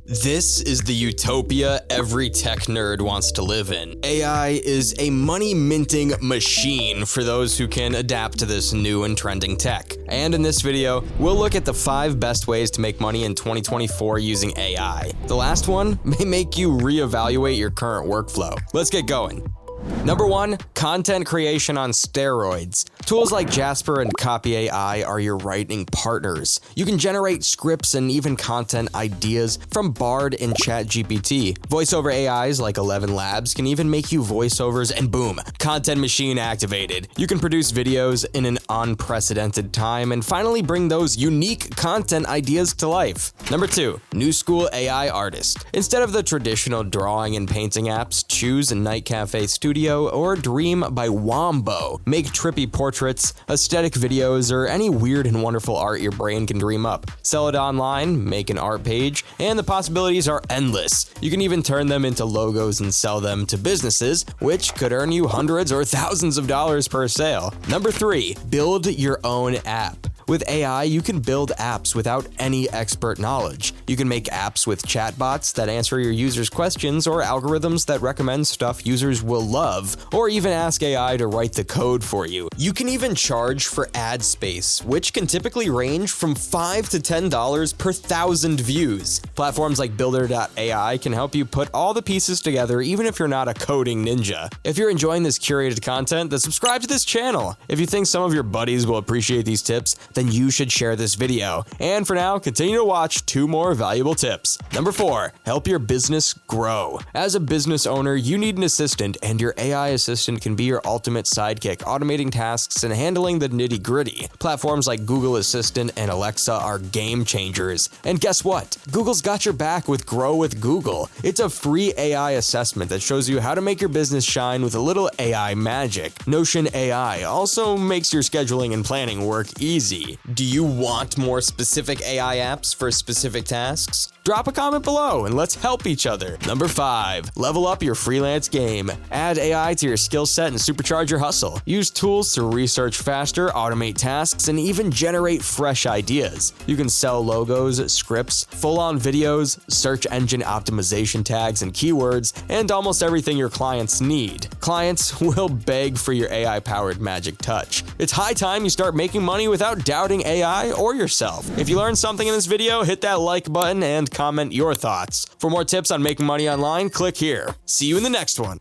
This is the utopia every tech nerd wants to live in. AI is a money-minting machine for those who can adapt to this new and trending tech. And in this video, we'll look at the 5 best ways to make money in 2024 using AI. The last one may make you reevaluate your current workflow. Let's get going. Number 1, content creation on steroids. Tools like Jasper and Copy AI are your writing partners. You can generate scripts and even content ideas from Bard and ChatGPT. Voiceover AIs like 11 Labs can even make you voiceovers and boom, content machine activated. You can produce videos in an unprecedented time and finally bring those unique content ideas to life. Number 2, new school AI artist. Instead of the traditional drawing and painting apps, choose a Night Cafe Studio or Dream by Wombo. Make trippy portraits, aesthetic videos, or any weird and wonderful art your brain can dream up. Sell it online, make an art page, and the possibilities are endless. You can even turn them into logos and sell them to businesses, which could earn you hundreds or thousands of dollars per sale. Number 3, build your own app. With AI, you can build apps without any expert knowledge. You can make apps with chatbots that answer your users' questions or algorithms that recommend stuff users will love, or even ask AI to write the code for you. You can even charge for ad space, which can typically range from $5 to $10 per 1,000 views. Platforms like Builder.ai can help you put all the pieces together even if you're not a coding ninja. If you're enjoying this curated content, then subscribe to this channel. If you think some of your buddies will appreciate these tips, then you should share this video. And for now, continue to watch 2 more valuable tips. Number 4, help your business grow. As a business owner, you need an assistant, and your AI assistant can be your ultimate sidekick, automating tasks and handling the nitty-gritty. Platforms like Google Assistant and Alexa are game changers. And guess what? Google's got your back with Grow with Google. It's a free AI assessment that shows you how to make your business shine with a little AI magic. Notion AI also makes your scheduling and planning work easy. Do you want more specific AI apps for specific tasks? Drop a comment below and let's help each other. Number 5, level up your freelance game. Add AI to your skill set and supercharge your hustle. Use tools to research faster, automate tasks, and even generate fresh ideas. You can sell logos, scripts, full-on videos, search engine optimization tags and keywords, and almost everything your clients need. Clients will beg for your AI-powered magic touch. It's high time you start making money without doubting AI or yourself. If you learned something in this video, hit that like button and comment your thoughts. For more tips on making money online, click here. See you in the next one.